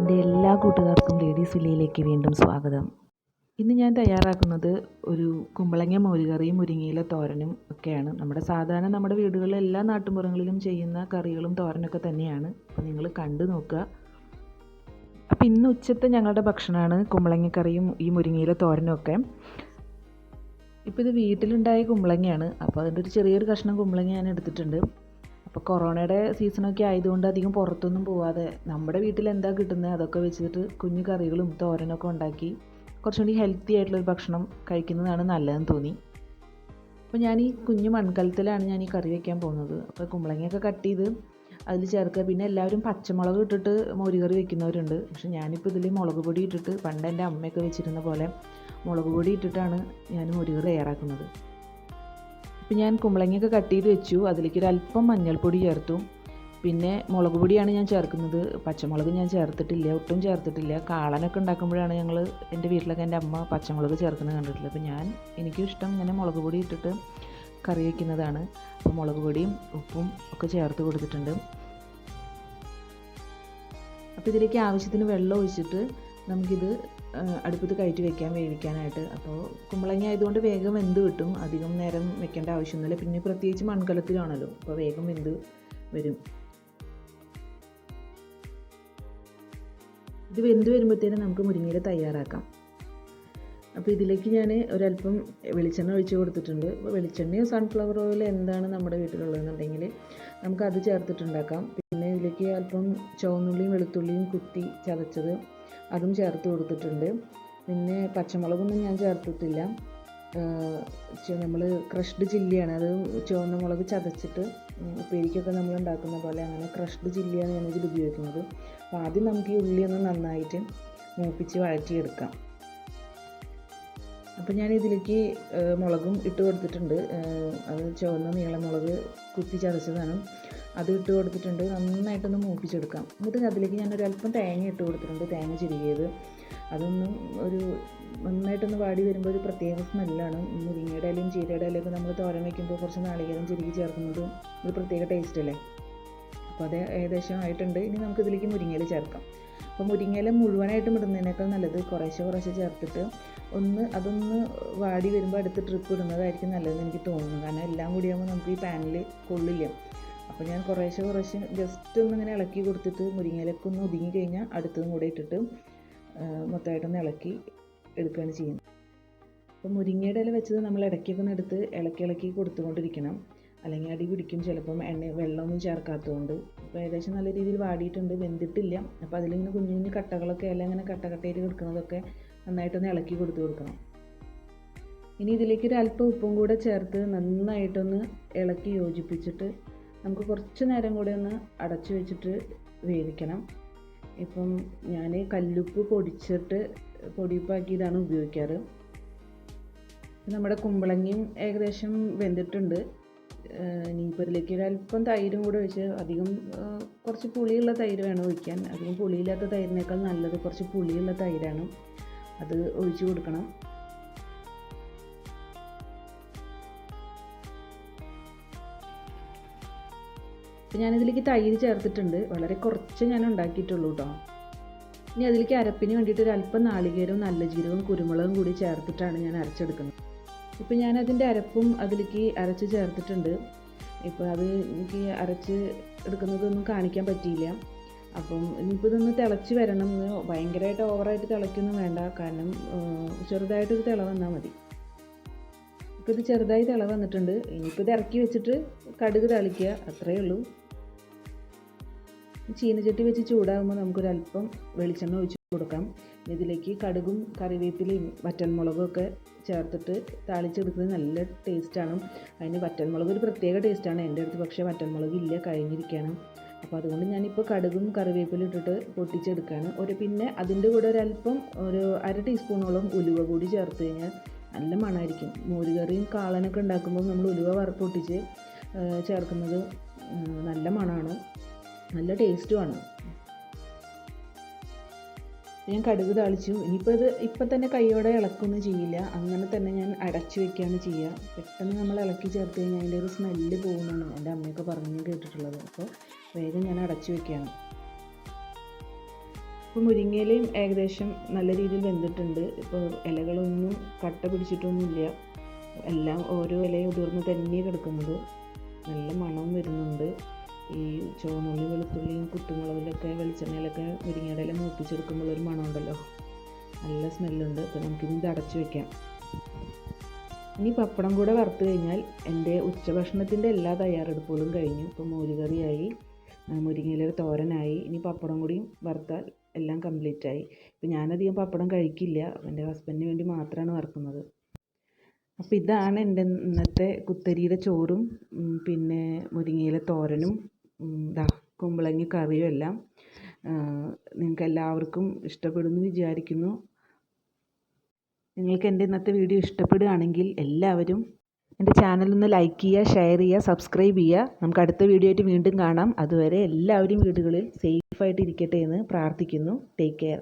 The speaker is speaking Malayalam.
എൻ്റെ എല്ലാ കൂട്ടുകാർക്കും ലേഡീസ് വില്ലയിലേക്ക് വീണ്ടും സ്വാഗതം. ഇന്ന് ഞാൻ തയ്യാറാക്കുന്നത് ഒരു കുമ്പളങ്ങ മോരുകറിയും മുരിങ്ങയില തോരനും ഒക്കെയാണ്. നമ്മുടെ വീടുകളിലെ എല്ലാ നാട്ടുമ്പുറങ്ങളിലും ചെയ്യുന്ന കറികളും തോരനൊക്കെ തന്നെയാണ്. അപ്പോൾ നിങ്ങൾ കണ്ടു നോക്കുക. അപ്പോൾ ഇന്ന് ഉച്ചത്തെ ഞങ്ങളുടെ ഭക്ഷണമാണ് കുമ്പളങ്ങക്കറിയും ഈ മുരിങ്ങയില തോരനും ഒക്കെ. ഇപ്പോൾ ഇത് വീട്ടിലുണ്ടായ കുമ്പളങ്ങയാണ്. അപ്പോൾ അതിൻ്റെ ഒരു ചെറിയൊരു കഷ്ണം കുമ്പളങ്ങ ഞാൻ എടുത്തിട്ടുണ്ട്. അപ്പോൾ കൊറോണയുടെ സീസണൊക്കെ ആയതുകൊണ്ട് അധികം പുറത്തൊന്നും പോവാതെ നമ്മുടെ വീട്ടിൽ എന്താ കിട്ടുന്നത് അതൊക്കെ വെച്ചിട്ട് കുഞ്ഞു കറികളും തോരനൊക്കെ ഉണ്ടാക്കി കുറച്ചുകൂടി ഹെൽത്തി ആയിട്ടുള്ളൊരു ഭക്ഷണം കഴിക്കുന്നതാണ് നല്ലതെന്ന് തോന്നി. അപ്പോൾ ഞാൻ ഈ കുഞ്ഞു മൺകലത്തിലാണ് ഞാൻ ഈ കറി വയ്ക്കാൻ പോകുന്നത്. അപ്പോൾ കുമ്പളങ്ങയൊക്കെ കട്ട് ചെയ്ത് അതിൽ ചേർക്കുക. പിന്നെ എല്ലാവരും പച്ചമുളക് ഇട്ടിട്ട് മോരുകറി വെക്കുന്നവരുണ്ട്. പക്ഷെ ഞാനിപ്പോൾ ഇതിൽ മുളക് പൊടി ഇട്ടിട്ട് പണ്ട് എൻ്റെ അമ്മയൊക്കെ വെച്ചിരുന്ന പോലെ മുളക് പൊടി ഇട്ടിട്ടാണ് ഞാൻ മോരുകറി തയ്യാറാക്കുന്നത്. അപ്പോൾ ഞാൻ കുമ്പളങ്ങയൊക്കെ കട്ട് ചെയ്ത് വെച്ചു. അതിലേക്ക് ഒരല്പം മഞ്ഞൾപ്പൊടി ചേർത്തു. പിന്നെ മുളക് പൊടിയാണ് ഞാൻ ചേർക്കുന്നത്. പച്ചമുളക് ഞാൻ ചേർത്തിട്ടില്ല, ഒട്ടും ചേർത്തിട്ടില്ല. കാളനൊക്കെ ഉണ്ടാക്കുമ്പോഴാണ് എൻ്റെ വീട്ടിലൊക്കെ എൻ്റെ അമ്മ പച്ചമുളക് ചേർക്കുന്നത് കണ്ടിട്ടുള്ളത്. അപ്പോൾ എനിക്കും ഇഷ്ടം ഇങ്ങനെ മുളക് പൊടി ഇട്ടിട്ട് കറി വയ്ക്കുന്നതാണ്. അപ്പോൾ മുളക് പൊടിയും ഉപ്പും ഒക്കെ ചേർത്ത് കൊടുത്തിട്ടുണ്ട്. അപ്പോൾ ഇതിലേക്ക് ആവശ്യത്തിന് വെള്ളം ഒഴിച്ചിട്ട് നമുക്കിത് അടുപ്പത്ത് കയറ്റി വെക്കാൻ വേവിക്കാനായിട്ട്. അപ്പോൾ കുമ്പളങ്ങ ആയതുകൊണ്ട് വേഗം വെന്ത് കിട്ടും, അധികം നേരം വെക്കേണ്ട ആവശ്യമൊന്നുമില്ല. പിന്നെ പ്രത്യേകിച്ച് മൺകലത്തിലാണല്ലോ, അപ്പോൾ വേഗം വെന്ത് വരും. ഇത് വെന്ത് വരുമ്പോഴത്തേനും നമുക്ക് മുരിങ്ങയില തയ്യാറാക്കാം. അപ്പോൾ ഇതിലേക്ക് ഞാൻ ഒരല്പം വെളിച്ചെണ്ണ ഒഴിച്ച് കൊടുത്തിട്ടുണ്ട്. അപ്പോൾ വെളിച്ചെണ്ണയോ സൺഫ്ലവർ ഓയിൽ എന്താണ് നമ്മുടെ വീട്ടിലുള്ളതെന്നുണ്ടെങ്കിൽ നമുക്കത് ചേർത്തിട്ടുണ്ടാക്കാം. പിന്നെ ഇതിലേക്ക് അല്പം ചുവന്നുള്ളിയും വെളുത്തുള്ളിയും കുത്തി ചതച്ചത് അതും ചേർത്ത് കൊടുത്തിട്ടുണ്ട്. പിന്നെ പച്ചമുളകൊന്നും ഞാൻ ചേർത്തിട്ടില്ല. നമ്മൾ ക്രഷ്ഡ് ചില്ലിയാണ്, അത് ചുവന്ന മുളക് ചതച്ചിട്ട് ഉപ്പേരിക്കൊക്കെ നമ്മൾ ഉണ്ടാക്കുന്ന പോലെ അങ്ങനെ ക്രഷ്ഡ് ചില്ലിയാണ് ഞാനിതിൽ ഉപയോഗിക്കുന്നത്. അപ്പോൾ ആദ്യം നമുക്ക് ഈ ഉള്ളി ഒന്ന് നന്നായിട്ട് മൂപ്പിച്ച് വഴറ്റിയെടുക്കാം. അപ്പോൾ ഞാൻ ഇതിലേക്ക് മുളകും ഇട്ട് കൊടുത്തിട്ടുണ്ട്. അത് ചുവന്ന നീളമുളക് കുത്തി ചതച്ചതാണ്, അത് ഇട്ട് കൊടുത്തിട്ടുണ്ട്. നന്നായിട്ടൊന്ന് മൂപ്പിച്ചെടുക്കാം. എന്നിട്ട് അതിലേക്ക് ഞാനൊരല്പം തേങ്ങ ഇട്ട് കൊടുത്തിട്ടുണ്ട്, തേങ്ങ ചിരുകിയത്. അതൊന്നും നന്നായിട്ടൊന്ന് വാടി വരുമ്പോൾ ഒരു പ്രത്യേക സ്മെല്ലാണ്. മുരിങ്ങയുടെ ഇലയും ചീരയുടെ ഇലയൊക്കെ നമ്മൾ തോരൻ വയ്ക്കുമ്പോൾ കുറച്ച് നാളികേരം ചിരുകി ചേർക്കുന്നത് ഒരു പ്രത്യേക ടേസ്റ്റ് അല്ലേ. അപ്പോൾ അത് ഏകദേശം ആയിട്ടുണ്ട്. ഇനി നമുക്കിതിലേക്ക് മുരിങ്ങയില ചേർക്കാം. അപ്പോൾ മുരിങ്ങയില മുഴുവനായിട്ടും ഇടുന്നതിനേക്കാൾ നല്ലത് കുറേശ്ശെ ചേർത്തിട്ട് അതൊന്ന് വാടി വരുമ്പോൾ അടുത്ത് ട്രിപ്പ് ഇടുന്നതായിരിക്കും നല്ലതെന്ന് എനിക്ക് തോന്നുന്നു. കാരണം എല്ലാം കൂടിയാകുമ്പോൾ നമുക്ക് ഈ പാനിൽ കൊള്ളില്ല. അപ്പോൾ ഞാൻ കുറേശ്ശെ ജസ്റ്റ് ഒന്നിങ്ങനെ ഇളക്കി കൊടുത്തിട്ട് മുരിങ്ങയിലൊക്കെ ഒന്ന് ഒതുങ്ങി കഴിഞ്ഞാൽ അടുത്തതും കൂടെ ഇട്ടിട്ട് മൊത്തമായിട്ടൊന്ന് ഇളക്കി എടുക്കുകയാണ് ചെയ്യുന്നത്. അപ്പോൾ മുരിങ്ങയുടെ ഇല വെച്ചത് നമ്മൾ ഇടയ്ക്കൊക്കെ ഒന്ന് എടുത്ത് ഇളക്കി കൊടുത്തുകൊണ്ടിരിക്കണം, അല്ലെങ്കിൽ അടി പിടിക്കും ചിലപ്പം വെള്ളമൊന്നും ചേർക്കാത്തതുകൊണ്ട്. അപ്പോൾ ഏകദേശം നല്ല രീതിയിൽ വാടിയിട്ടുണ്ട്, വെന്തിട്ടില്ല. അപ്പോൾ അതിലിങ്ങനെ കുഞ്ഞു കട്ടകളൊക്കെ എല്ലാം ഇങ്ങനെ കട്ടയിൽ കിടക്കുന്നതൊക്കെ നന്നായിട്ടൊന്ന് ഇളക്കി കൊടുക്കണം. ഇനി ഇതിലേക്ക് ഒരു അല്പം ഉപ്പും കൂടെ ചേർത്ത് നന്നായിട്ടൊന്ന് ഇളക്കി യോജിപ്പിച്ചിട്ട് നമുക്ക് കുറച്ച് നേരം കൂടെ ഒന്ന് അടച്ചു വെച്ചിട്ട് വേവിക്കണം. ഇപ്പം ഞാൻ കല്ലുപ്പ് പൊടിയുപ്പാക്കിയതാണ് ഉപയോഗിക്കാറ്. നമ്മുടെ കുമ്പളങ്ങയും ഏകദേശം വെന്തിട്ടുണ്ട്. ഇനിയിപ്പോൾ ഇതിലേക്ക് ഒരല്പം തൈരും കൂടെ ഒഴിച്ച്, കുറച്ച് പുളിയുള്ള തൈര് വേണം ഒഴിക്കാൻ. അധികം പുളിയില്ലാത്ത തൈരിനേക്കാൾ നല്ലത് കുറച്ച് പുളിയുള്ള തൈരാണ്, അത് ഒഴിച്ച് കൊടുക്കണം. അപ്പോൾ ഞാനിതിലേക്ക് തൈര് ചേർത്തിട്ടുണ്ട്, വളരെ കുറച്ച് ഞാൻ ഉണ്ടാക്കിയിട്ടുള്ളൂ കേട്ടോ. ഇനി അതിലേക്ക് അരപ്പിന് വേണ്ടിയിട്ട് ഒരല്പം നാളികേരവും നല്ല ജീരകവും കുരുമുളകും കൂടി ചേർത്തിട്ടാണ് ഞാൻ അരച്ചെടുക്കുന്നത്. ഇപ്പോൾ ഞാനതിൻ്റെ അരപ്പും അതിലേക്ക് അരച്ച് ചേർത്തിട്ടുണ്ട്. ഇപ്പോൾ അത് എനിക്ക് അരച്ച് എടുക്കുന്നതൊന്നും കാണിക്കാൻ പറ്റിയില്ല. അപ്പം ഇനിയിപ്പോൾ ഇതൊന്ന് തിളച്ച് വരണം. ഭയങ്കരമായിട്ട് ഓവറായിട്ട് തിളയ്ക്കൊന്നും വേണ്ട, കാരണം ചെറുതായിട്ടൊരു തിള വന്നാൽ മതി. ഇപ്പോൾ ഇത് ചെറുതായി തിള വന്നിട്ടുണ്ട്. ഇനിയിപ്പോൾ ഇത് ഇറക്കി വെച്ചിട്ട് കടുക് താളിക്കുക, അത്രയേ ഉള്ളൂ. ചീനച്ചട്ടി വെച്ച് ചൂടാകുമ്പോൾ നമുക്കൊരല്പം വെളിച്ചെണ്ണ ഒഴിച്ച് കൊടുക്കാം. ഇതിലേക്ക് കടുകും കറിവേപ്പിലയും വറ്റൽമുളകും ഒക്കെ ചേർത്തിട്ട് താളിച്ചെടുക്കുന്നത് നല്ല ടേസ്റ്റാണ്. അതിന് വറ്റൽമുളക് ഒരു പ്രത്യേക ടേസ്റ്റാണ് എൻ്റെ അടുത്ത്, പക്ഷേ വറ്റൽമുളക് ഇല്ല, കഴിഞ്ഞിരിക്കുകയാണ്. അപ്പോൾ അതുകൊണ്ട് ഞാനിപ്പോൾ കടുകും കറിവേപ്പിലും ഇട്ടിട്ട് പൊട്ടിച്ചെടുക്കുകയാണ്. പിന്നെ അതിൻ്റെ കൂടെ ഒരു 1/2 ടീസ്പൂണോളം ഉലുവ കൂടി ചേർത്ത് കഴിഞ്ഞാൽ നല്ല മണമായിരിക്കും. മോരുകറിയും കാളനൊക്കെ ഉണ്ടാക്കുമ്പോൾ നമ്മൾ ഉലുവ പൊട്ടിച്ച് ചേർക്കുന്നത് നല്ല മണമാണ്, നല്ല ടേസ്റ്റുമാണ്. ഞാൻ കടുക് താളിച്ചു. ഇപ്പം തന്നെ കൈയോടെ ഇളക്കൊന്നും ചെയ്യില്ല, അങ്ങനെ തന്നെ ഞാൻ അടച്ചു വയ്ക്കുകയാണ് ചെയ്യുക. പെട്ടെന്ന് നമ്മൾ ഇളക്കി ചേർത്ത് കഴിഞ്ഞാൽ അതിൻ്റെ ഒരു സ്മെല്ല് പോകുന്നതാണ് എൻ്റെ അമ്മയൊക്കെ പറഞ്ഞു കേട്ടിട്ടുള്ളത്. അപ്പോൾ വേഗം ഞാൻ അടച്ചു വയ്ക്കുകയാണ്. ഇപ്പോൾ മുരിങ്ങയിലയും ഏകദേശം നല്ല രീതിയിൽ വെന്തിട്ടുണ്ട്. ഇപ്പോൾ ഇലകളൊന്നും കട്ട പിടിച്ചിട്ടൊന്നുമില്ല, എല്ലാം ഓരോ ഇലയും ഉതിർന്ന് തന്നെ കിടക്കുന്നത്. നല്ല മണം വരുന്നുണ്ട്. ഈ ചുവന്നുള്ളി വെളുത്തുള്ളിയും കുത്തുമുളകിലൊക്കെ വെളിച്ചെണ്ണയിലൊക്കെ മുരിങ്ങയുടെ ഇല മൂപ്പിച്ചെടുക്കുമ്പോൾ ഒരു മണമുണ്ടല്ലോ, നല്ല സ്മെല്ലുണ്ട്. അപ്പോൾ നമുക്കിത് അടച്ചു വയ്ക്കാം. ഇനി പപ്പടം കൂടെ വറുത്ത് കഴിഞ്ഞാൽ എൻ്റെ ഉച്ചഭക്ഷണത്തിൻ്റെ എല്ലാ തയ്യാറെടുപ്പുകളും കഴിഞ്ഞു. ഇപ്പോൾ മോരുകറിയായി, മുരിങ്ങയിലൊരു തോരനായി, ഇനി പപ്പടം കൂടിയും വറുത്താൽ എല്ലാം കംപ്ലീറ്റ് ആയി. ഇപ്പോൾ ഞാനധികം പപ്പടം കഴിക്കില്ല, എൻ്റെ ഹസ്ബൻഡിന് വേണ്ടി മാത്രമാണ് വറുക്കുന്നത്. അപ്പോൾ ഇതാണ് എൻ്റെ ഇന്നത്തെ കുത്തരിയുടെ ചോറും പിന്നെ മുരിങ്ങയില തോരനും കുമ്പളങ്ങി കറിയും എല്ലാം. നിങ്ങൾക്ക് എല്ലാവർക്കും ഇഷ്ടപ്പെടുമെന്ന് വിചാരിക്കുന്നു. നിങ്ങൾക്ക് എൻ്റെ ഇന്നത്തെ വീഡിയോ ഇഷ്ടപ്പെടുകയാണെങ്കിൽ എല്ലാവരും എൻ്റെ ചാനലൊന്ന് ലൈക്ക് ചെയ്യുക, ഷെയർ ചെയ്യുക, സബ്സ്ക്രൈബ് ചെയ്യുക. നമുക്ക് അടുത്ത വീഡിയോ ആയിട്ട് വീണ്ടും കാണാം. അതുവരെ എല്ലാവരും വീടുകളിൽ സേഫായിട്ട് ഇരിക്കട്ടെ എന്ന് പ്രാർത്ഥിക്കുന്നു. Take care.